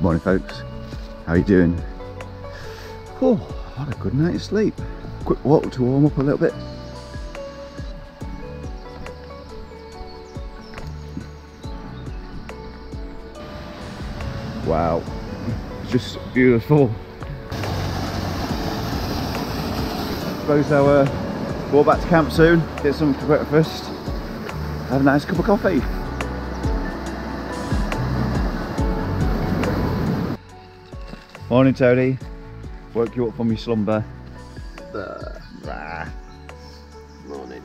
Morning folks, how you doing? Oh, what a good night's sleep. Quick walk to warm up a little bit. Wow, just beautiful. Suppose I'll walk back to camp soon, get something for breakfast, have a nice cup of coffee. Morning Tony, woke you up from your slumber. Morning.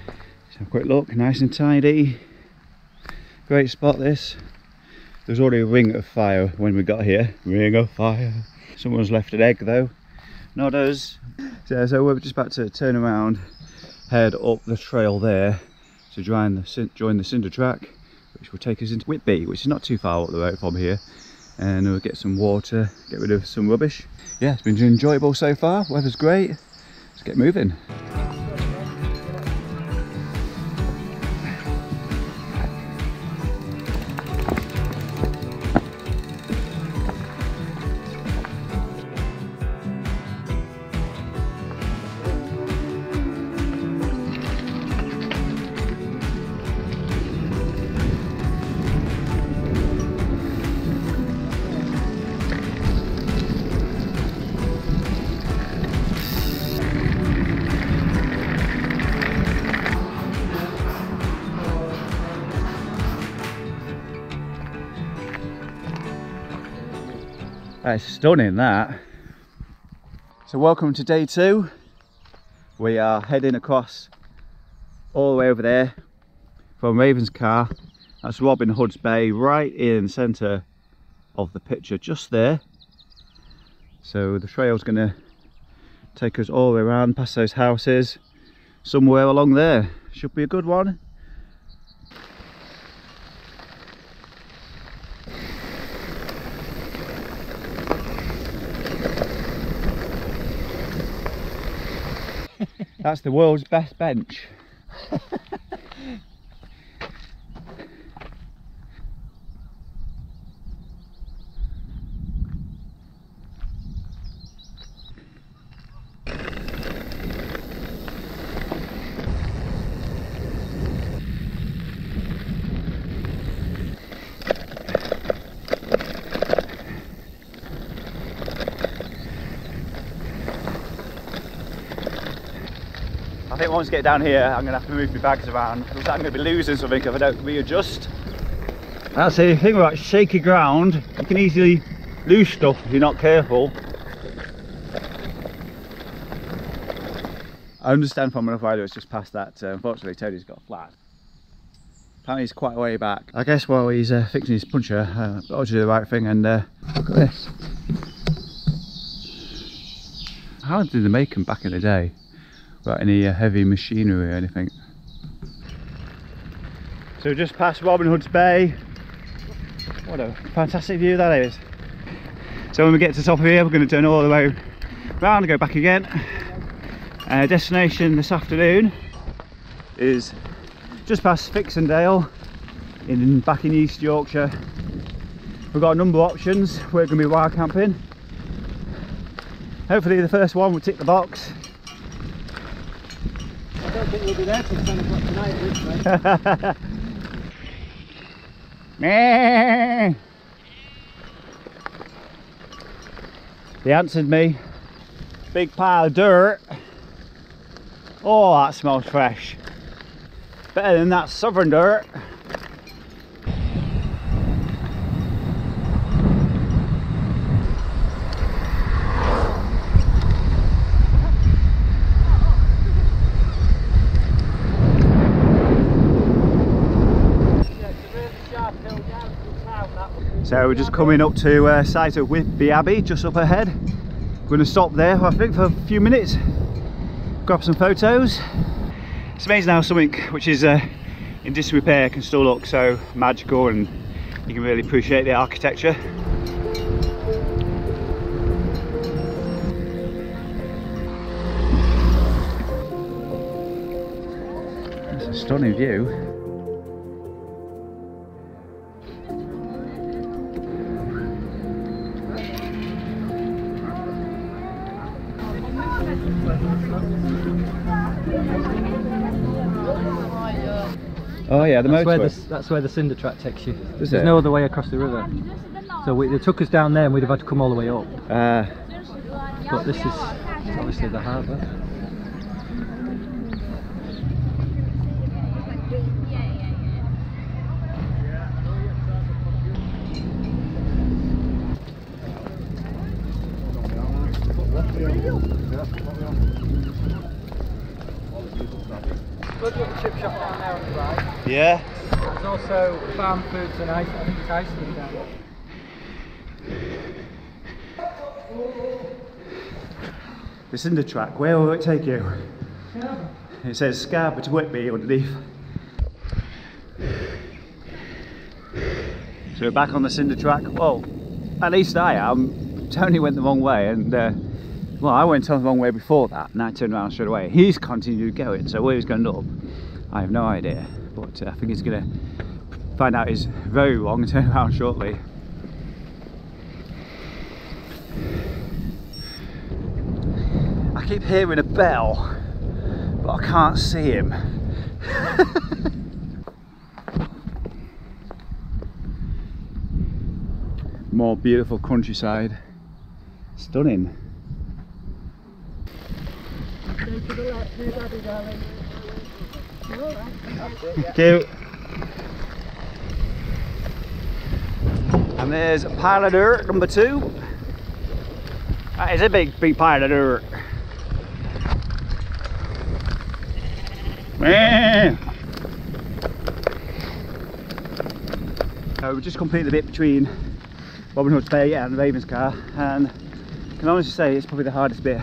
Let's have a quick look, nice and tidy. Great spot this. There's already a ring of fire when we got here. Ring of fire. Someone's left an egg though, not us. So we're just about to turn around, head up the trail there to join the Cinder Track, which will take us into Whitby, which is not too far up the road from here. And we'll get some water, get rid of some rubbish. Yeah, it's been enjoyable so far, weather's great. Let's get moving. That's stunning, that. So welcome to day 2. We are heading across all the way over there from Ravenscar. That's Robin Hood's Bay, right in the centre of the picture, just there. So the trail's going to take us all the way around past those houses, somewhere along there. Should be a good one. That's the world's best bench. I think once I get down here, I'm going to have to move my bags around. Looks like I'm going to be losing something if I don't readjust. That's the thing about shaky ground, you can easily lose stuff if you're not careful. I understand from another rider it's just past that, unfortunately Tony's got flat. Apparently he's quite a way back. I guess while he's fixing his puncher, I've got to do the right thing and look at this. How did they make them back in the day? Without any heavy machinery or anything. So just past Robin Hood's Bay. What a fantastic view that is. So when we get to the top of here, we're going to turn all the way round and go back again. Destination this afternoon is just past Fixendale back in East Yorkshire. We've got a number of options. We're going to be wild camping. Hopefully the first one will tick the box. I don't think we'll be there till 10 o'clock tonight, Meh. They answered me. Big pile of dirt. Oh, that smells fresh. Better than that southern dirt. So we're just coming up to site of Whitby Abbey, just up ahead. We're going to stop there, I think, for a few minutes, grab some photos. It's amazing how something which is in disrepair can still look so magical, and you can really appreciate the architecture. a stunning view. Oh yeah, the motorway. That's where the Cinder Track takes you. There's no other way across the river. So they took us down there and we'd have had to come all the way up. But this is obviously the harbour. Good little chip shop down there on the right. Yeah. There's also farm foods and ice. I think it's ice cream down there. The Cinder Track, where will it take you? It says Scarborough to Whitby underneath. So we're back on the Cinder Track. Well, at least I am. Tony went the wrong way, and well, I went on the wrong way before that, and I turned around straight away. He's continued going, so where he's going up, I have no idea. But I think he's going to find out he's very wrong and turn around shortly. I keep hearing a bell, but I can't see him. More beautiful countryside. Stunning. Cute. And there's a pile of dirt, number 2. That is a big pile of dirt. We just completed the bit between Robin Hood's Bay and Ravenscar, and I can honestly say it's probably the hardest bit.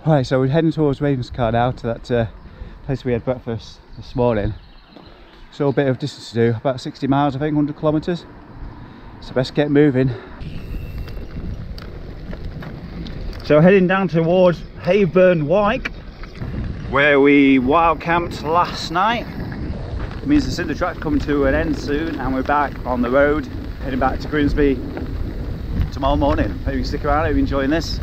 Right, so we're heading towards Ravenscar now, to that place we had breakfast this morning. So a bit of distance to do, about 60 miles I think, 100 kilometres. So best get moving. So heading down towards Hayburn Wyke, where we wild camped last night. It means the Cinder Track's coming to an end soon, and we're back on the road, heading back to Grimsby tomorrow morning. Hope you stick around, hope you're enjoying this.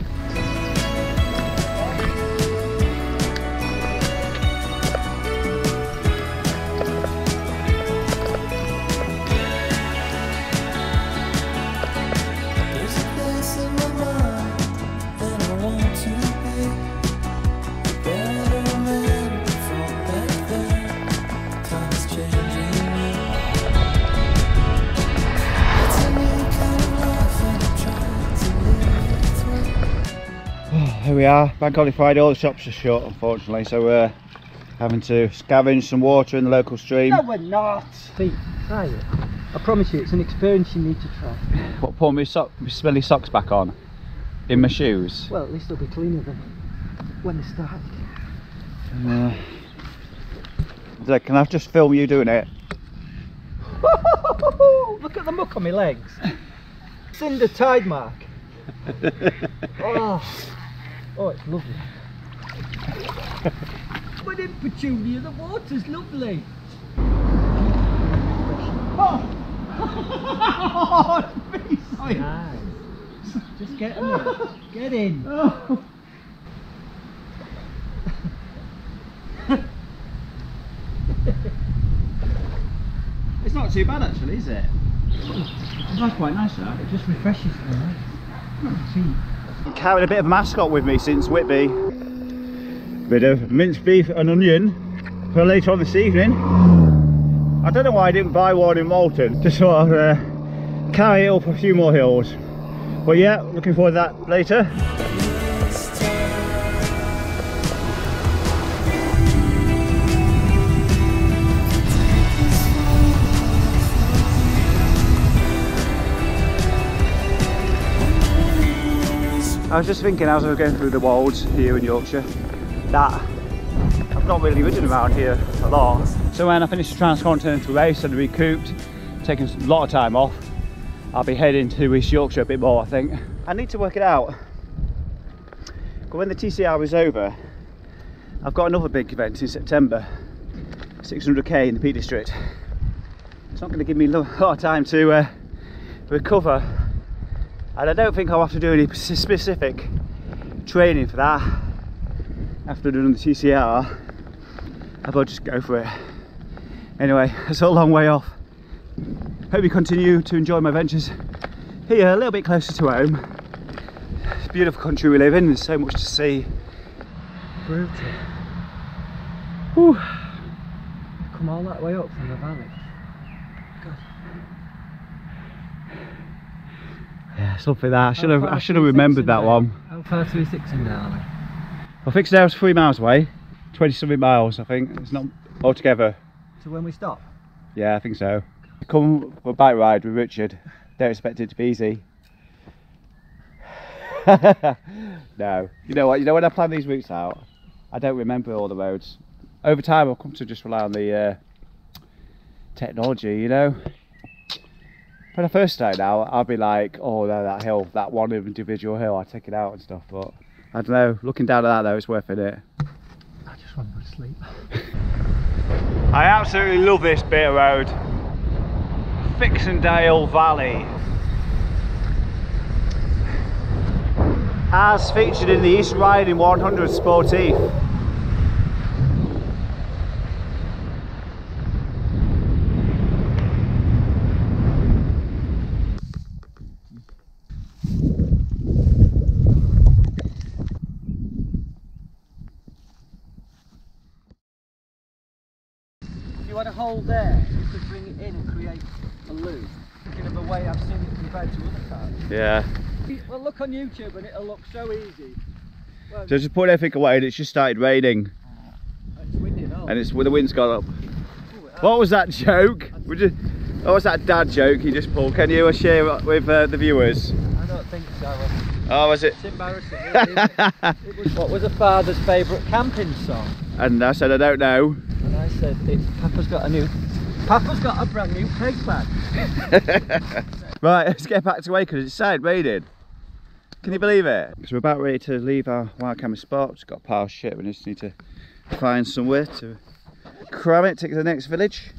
Here we are, Bank Holiday Friday. All the shops are shut unfortunately, so we're having to scavenge some water in the local stream. No, we're not! Pete, try it. I promise you, it's an experience you need to try. What, pour my smelly socks back on? In my shoes? Well, at least they'll be cleaner than when they start. Can I just film you doing it? Look at the muck on my legs. Cinder tide mark. Oh, it's lovely. But in Petunia, the water's lovely. Oh! Nice. Just get in. Get in. Oh. It's not too bad actually, is it? It's quite nice that. It just refreshes the legs. Not cheap. Carried a bit of a mascot with me since Whitby. Bit of minced beef and onion for later on this evening. I don't know why I didn't buy one in Malton, just sort of carry it up a few more hills. But yeah, looking forward to that later. I was just thinking as I was going through the wolds here in Yorkshire that I've not really ridden around here a lot. So when I finish the transcontinental race and recouped, taking a lot of time off, I'll be heading to East Yorkshire a bit more I think. I need to work it out. But when the TCR is over, I've got another big event in September, 600k in the Peak District. It's not going to give me a lot of time to recover, and I don't think I'll have to do any specific training for that after doing the TCR. I'll just go for it. Anyway, it's a long way off. Hope you continue to enjoy my adventures here, a little bit closer to home. It's a beautiful country we live in, there's so much to see. Brutal. Whew. Come all that way up from the valley. God. Yeah, something that I should have remembered that one. How far to 600 are we? Well, fixed house 3 miles away, 20 something miles I think. It's not altogether. So when we stop? Yeah, I think so. Come for a bike ride with Richard. Don't expect it to be easy. No. You know what? You know when I plan these routes out, I don't remember all the roads. Over time, I've come to just rely on the technology. You know. When I first started out, I'd be like, "Oh, no, that hill, that one individual hill, I'd take it out and stuff." But I don't know. Looking down at that though, it's worth it. I just want to go to sleep. I absolutely love this bit of road. Fixendale Valley. As featured in the East Riding 100 Sportif. If you had a hole there, you could bring it in and create a loop. Thinking of a way I've seen it compared to other cars. Yeah. Well, look on YouTube and it'll look so easy. Well, So just put everything away and it's just started raining. it's windy and all. And it's where the wind's gone up. Ooh, What was that joke? What was that dad joke you just pulled? Can you share it with the viewers? I don't think so. Oh, was it? It's embarrassing, really, isn't it? It was, what was a father's favourite camping song? And I said, I don't know. And I said, Papa's got a brand new peg bag. Right, let's get back to way because it started raining. Can you believe it? So we're about ready to leave our wild camera spot. Just got a pile of shit. We just need to find somewhere to cram it, take it to the next village.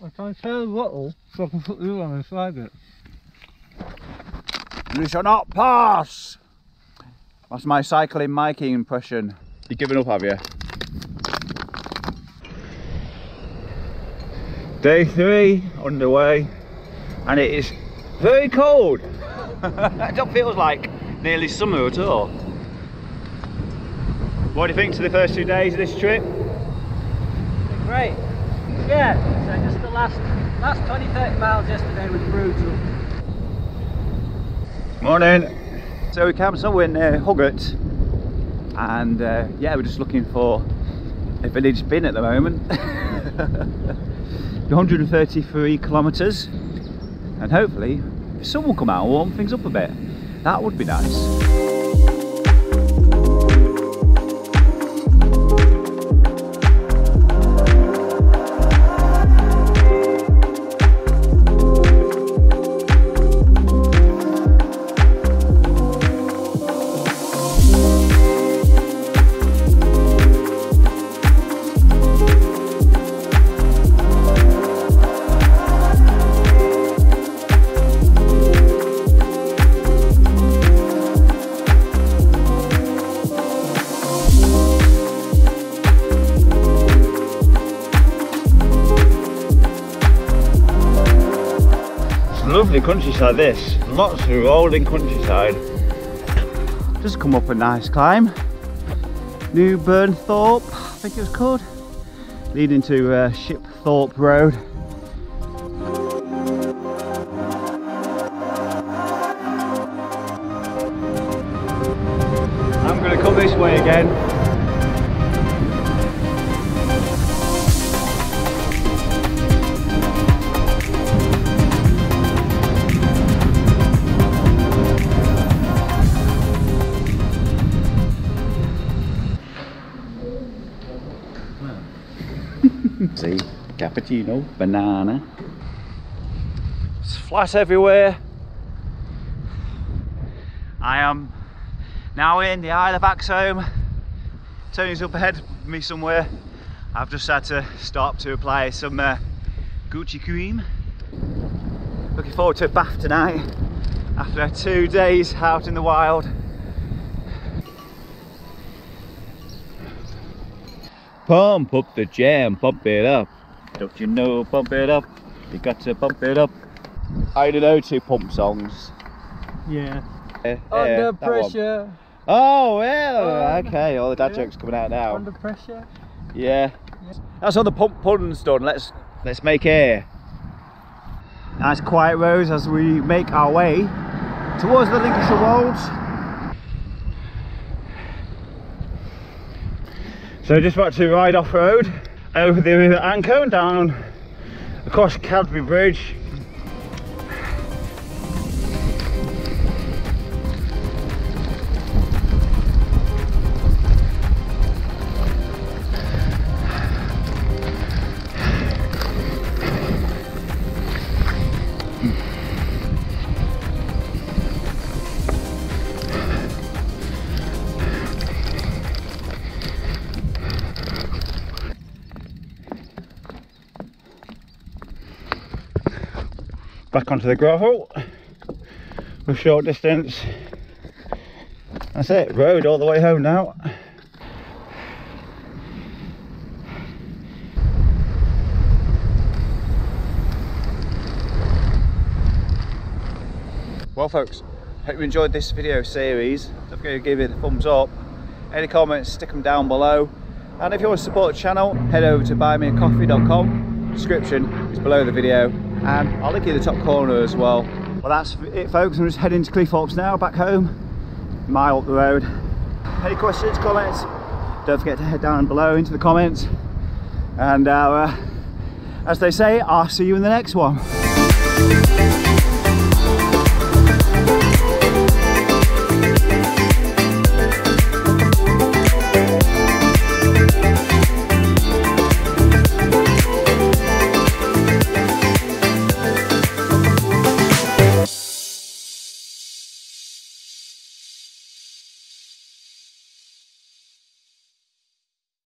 I'm trying to fill the bottle so I can put you on inside it. You shall not pass! That's my cycling Mikey impression. You've given up, have you? Day 3 underway, and it is very cold. It don't feel like nearly summer at all. What do you think to the first 2 days of this trip? Great. Yeah, so just the last 20-30 miles yesterday was brutal. Morning. So we camped somewhere near Huggett, and yeah, we're just looking for a village bin at the moment. 133 kilometres, and hopefully the sun will come out and warm things up a bit. That would be nice. Lovely countryside this, lots of rolling countryside. Just come up a nice climb. New Burnthorpe, I think it was called, leading to Shipthorpe Road. I'm going to come this way again. See, cappuccino, banana. It's flat everywhere. I am now in the Isle of Axholme Tony's up ahead with me somewhere. I've just had to stop to apply some Gucci cream. Looking forward to a bath tonight after 2 days out in the wild. Pump up the jam, pump it up. Don't you know, pump it up. You got to pump it up. I don't know 2 pump songs. Yeah. Under pressure. Oh, well, okay. All the dad jokes coming out now. Under pressure. Yeah. That's all the pump puns done. Let's make air. Nice quiet roads as we make our way towards the Lincolnshire Wolds. So just about to ride off road over the River Anco and down across Cadbury Bridge. Back onto the gravel, a short distance. That's it, road all the way home now. Well folks, hope you enjoyed this video series. Don't forget to give it a thumbs up. Any comments, stick them down below. And if you want to support the channel, head over to buymeacoffee.com. Description is below the video. And I'll link you in the top corner as well. Well, that's it folks, I'm just heading to Cleethorpes now, back home, a mile up the road. Any questions, comments, don't forget to head down below into the comments. And as they say, I'll see you in the next one.